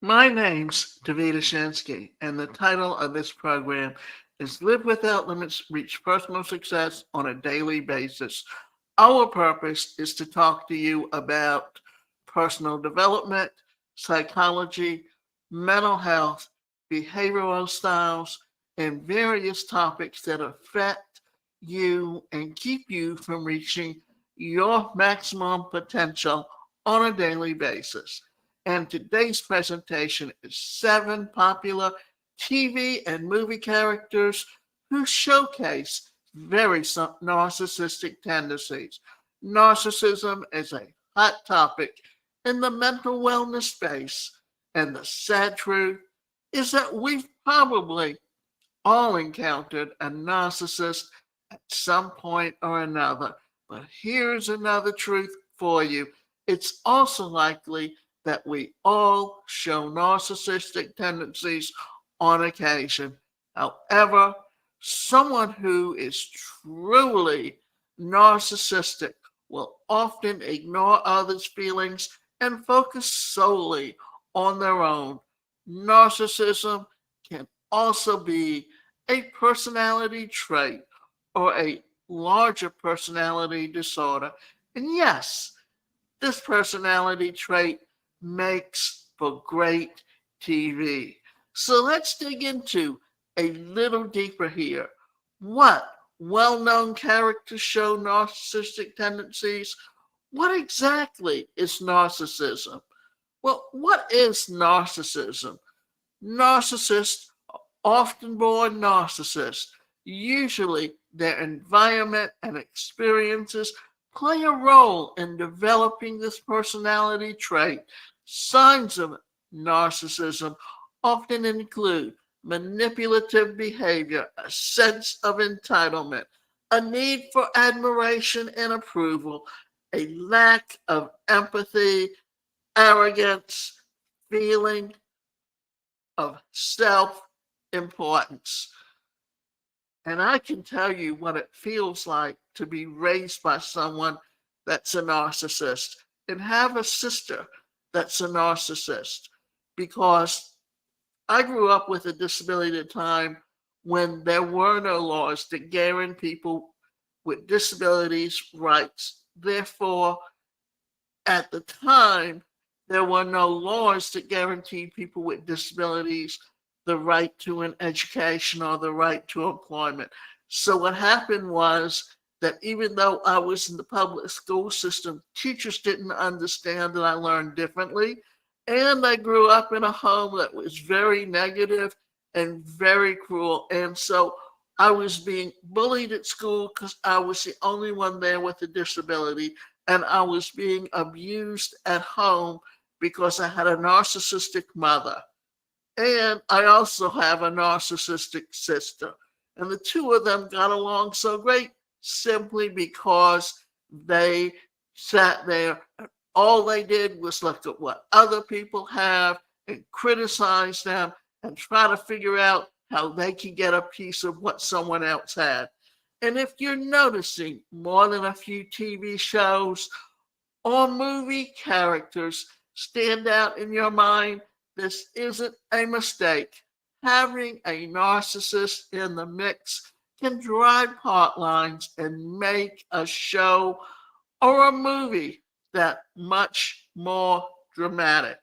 My name's Davida Shansky, and the title of this program is Live Without Limits, Reach Personal Success on a Daily Basis. Our purpose is to talk to you about personal development, psychology, mental health, behavioral styles, and various topics that affect you and keep you from reaching your maximum potential on a daily basis. And today's presentation is 7 popular TV and movie characters who showcase very narcissistic tendencies. Narcissism is a hot topic in the mental wellness space, and the sad truth is that we've probably all encountered a narcissist at some point or another. But here's another truth for you. It's also likely that we all show narcissistic tendencies on occasion. However, someone who is truly narcissistic will often ignore others' feelings and focus solely on their own. Narcissism can also be a personality trait or a larger personality disorder. And yes, this personality trait makes for great TV. So let's dig into a little deeper here. What well known characters show narcissistic tendencies? What exactly is narcissism? Well, what is narcissism? Narcissists are often born narcissists. Usually, their environment and experiences play a role in developing this personality trait. Signs of narcissism often include manipulative behavior, a sense of entitlement, a need for admiration and approval, a lack of empathy, arrogance, feeling of self importance. And I can tell you what it feels like to be raised by someone that's a narcissist and have a sister that's a narcissist, because I grew up with a disability at a time when there were no laws that guarantee people with disabilities rights. Therefore, at the time, there were no laws that guaranteed people with disabilities the right to an education or the right to employment. So what happened was that even though I was in the public school system, teachers didn't understand that I learned differently. And I grew up in a home that was very negative and very cruel. And so I was being bullied at school because I was the only one there with a disability. And I was being abused at home because I had a narcissistic mother. And I also have a narcissistic sister. And the two of them got along so great simply because they sat there and all they did was look at what other people have and criticize them and try to figure out how they can get a piece of what someone else had. And if you're noticing more than a few TV shows or movie characters stand out in your mind, this isn't a mistake. Having a narcissist in the mix can drive plot lines and make a show or a movie that much more dramatic.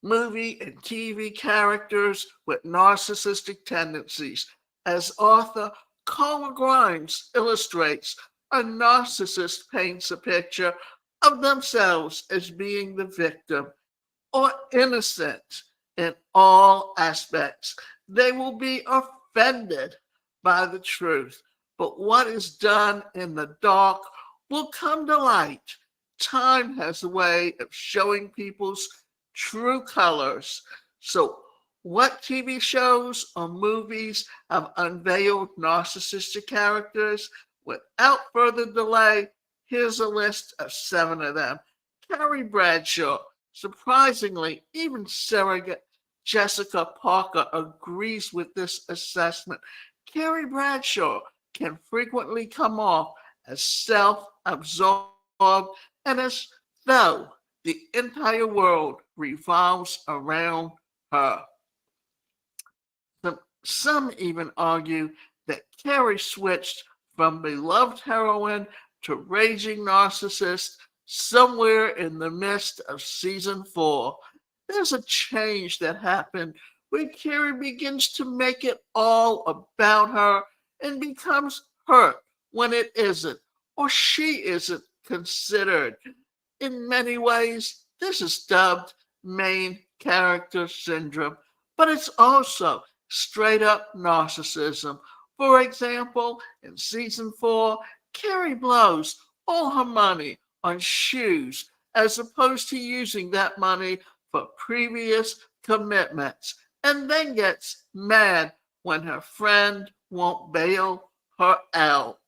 Movie and TV characters with narcissistic tendencies. As author Carla Grimes illustrates, a narcissist paints a picture of themselves as being the victim or innocent in all aspects. They will be offended by the truth, but what is done in the dark will come to light. Time has a way of showing people's true colors. So, what TV shows or movies have unveiled narcissistic characters? Without further delay, here's a list of 7 of them. Carrie Bradshaw. Surprisingly, even Sarah Jessica Parker agrees with this assessment. Carrie Bradshaw can frequently come off as self absorbed and as though the entire world revolves around her. Some even argue that Carrie switched from beloved heroine to raging narcissist somewhere in the midst of season 4. There's a change that happened where Carrie begins to make it all about her and becomes hurt when it isn't, or she isn't considered. In many ways, this is dubbed main character syndrome, but it's also straight up narcissism. For example, in season 4, Carrie blows all her money on shoes as opposed to using that money for previous commitments, and then gets mad when her friend won't bail her out.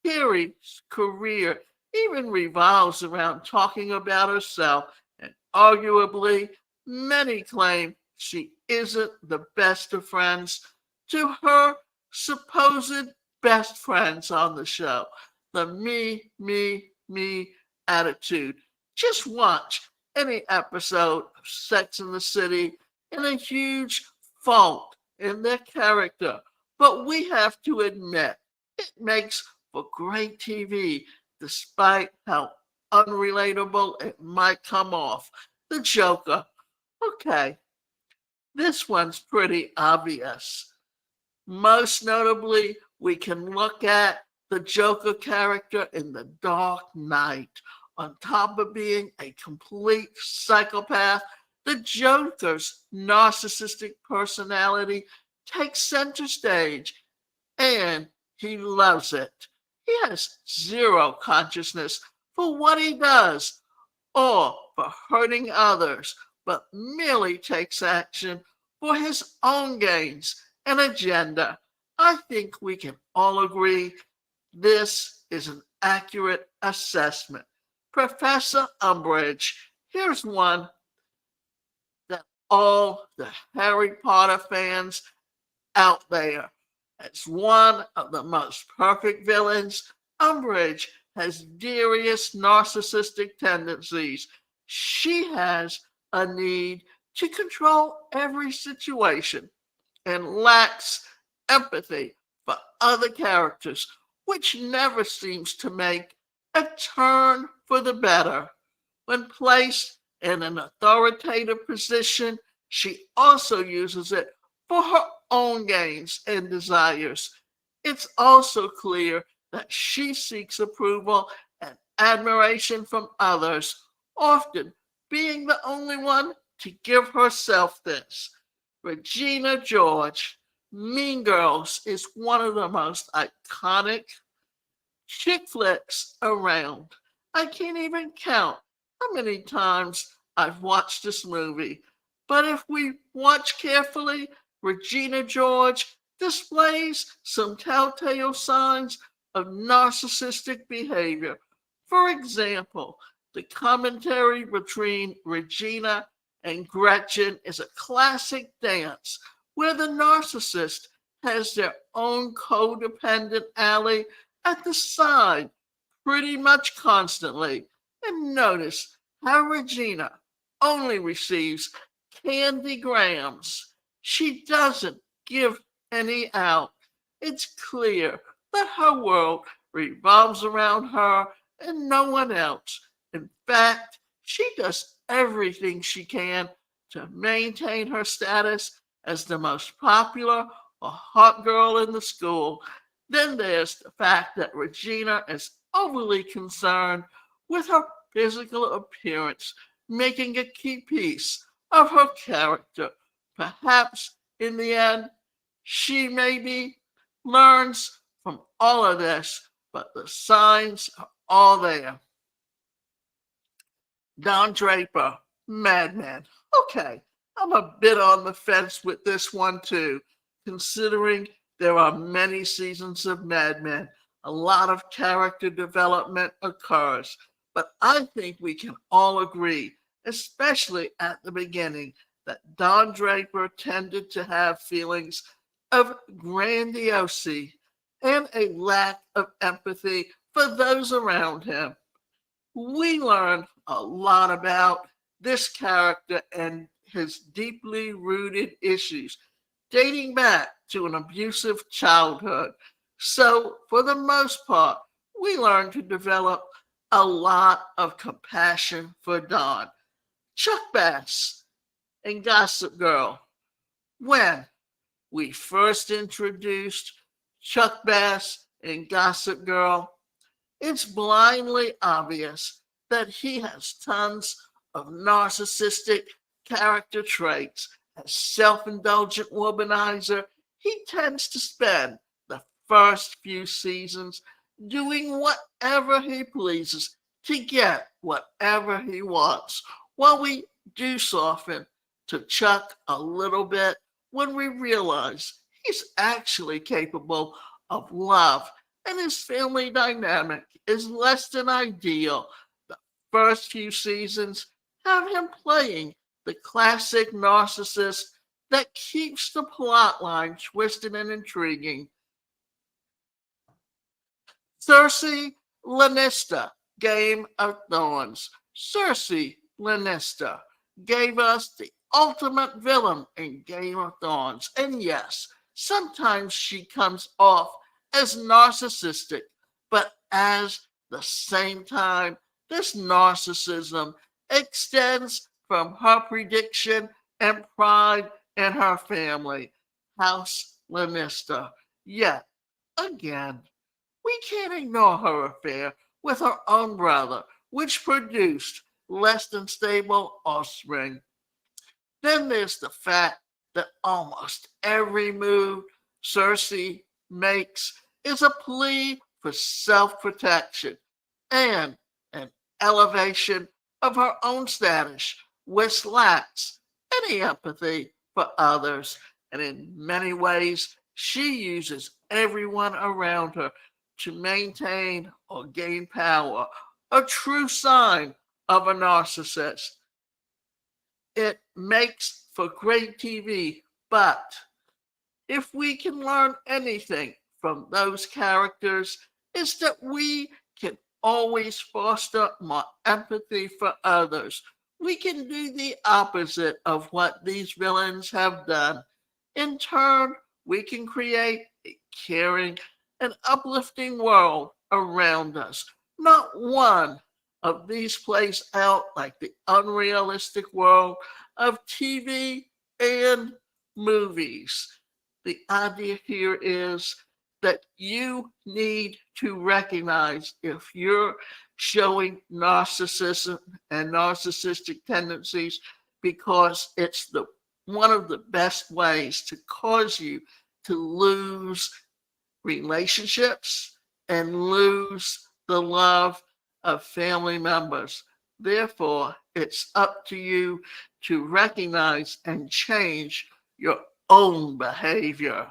Carrie's career even revolves around talking about herself, and arguably, many claim she isn't the best of friends to her supposed best friends on the show. The me attitude. Just watch any episode of Sex and the City and a huge fault in their character. But we have to admit, it makes for great TV, despite how unrelatable it might come off. The Joker. Okay, this one's pretty obvious. Most notably, we can look at the Joker character in The Dark Knight. On top of being a complete psychopath, the Joker's narcissistic personality takes center stage, and he loves it. He has zero consciousness for what he does or for hurting others, but merely takes action for his own gains and agenda. I think we can all agree this is an accurate assessment. Professor Umbridge, here's one that all the Harry Potter fans out there, as one of the most perfect villains, Umbridge has serious narcissistic tendencies. She has a need to control every situation and lacks empathy for other characters, which never seems to make a turn for the better. When placed in an authoritative position, she also uses it for her own gains and desires. It's also clear that she seeks approval and admiration from others, often being the only one to give herself this. Regina George, Mean Girls is one of the most iconic chick flicks around. I can't even count how many times I've watched this movie. But if we watch carefully, Regina George displays some telltale signs of narcissistic behavior. For example, the commentary between Regina and Gretchen is a classic dance where the narcissist has their own codependent ally at the side pretty much constantly. And notice how Regina only receives candy grams. She doesn't give any out. It's clear that her world revolves around her and no one else. In fact, she does everything she can to maintain her status as the most popular or hot girl in the school. Then there's the fact that Regina is overly concerned with her physical appearance, making a key piece of her character. Perhaps in the end, she maybe learns from all of this, but the signs are all there. Don Draper, Mad Men. Okay, I'm a bit on the fence with this one too, considering there are many seasons of Mad Men. A lot of character development occurs, but I think we can all agree, especially at the beginning, that Don Draper tended to have feelings of grandiosity and a lack of empathy for those around him. We learn a lot about this character and his deeply rooted issues dating back to an abusive childhood. So, for the most part, we learn to develop a lot of compassion for Don. Chuck Bass and Gossip Girl. When we first introduced Chuck Bass and Gossip Girl, it's blindly obvious that he has tons of narcissistic character traits. As self-indulgent womanizer, he tends to spend the first few seasons doing whatever he pleases to get whatever he wants, while we do soften to Chuck a little bit when we realize he's actually capable of love and his family dynamic is less than ideal. The first few seasons have him playing the classic narcissist that keeps the plot line twisted and intriguing. Cersei Lannister, Game of Thrones. Cersei Lannister gave us the ultimate villain in Game of Thrones. And yes, sometimes she comes off as narcissistic, but at the same time, this narcissism extends from her prediction and pride in her family, House Lannister. Yet, again, we can't ignore her affair with her own brother, which produced less than stable offspring. Then there's the fact that almost every move Cersei makes is a plea for self-protection and an elevation of her own status, which lacks any empathy for others. And in many ways, she uses everyone around her to maintain or gain power, a true sign of a narcissist. It makes for great TV, but if we can learn anything from those characters, it's that we can always foster more empathy for others. We can do the opposite of what these villains have done. In turn, we can create a caring and uplifting world around us. Not one of these plays out like the unrealistic world of TV and movies. The idea here is that you need to recognize if you're showing narcissism and narcissistic tendencies, because it's the one of the best ways to cause you to lose relationships and lose the love of family members. Therefore, it's up to you to recognize and change your own behavior.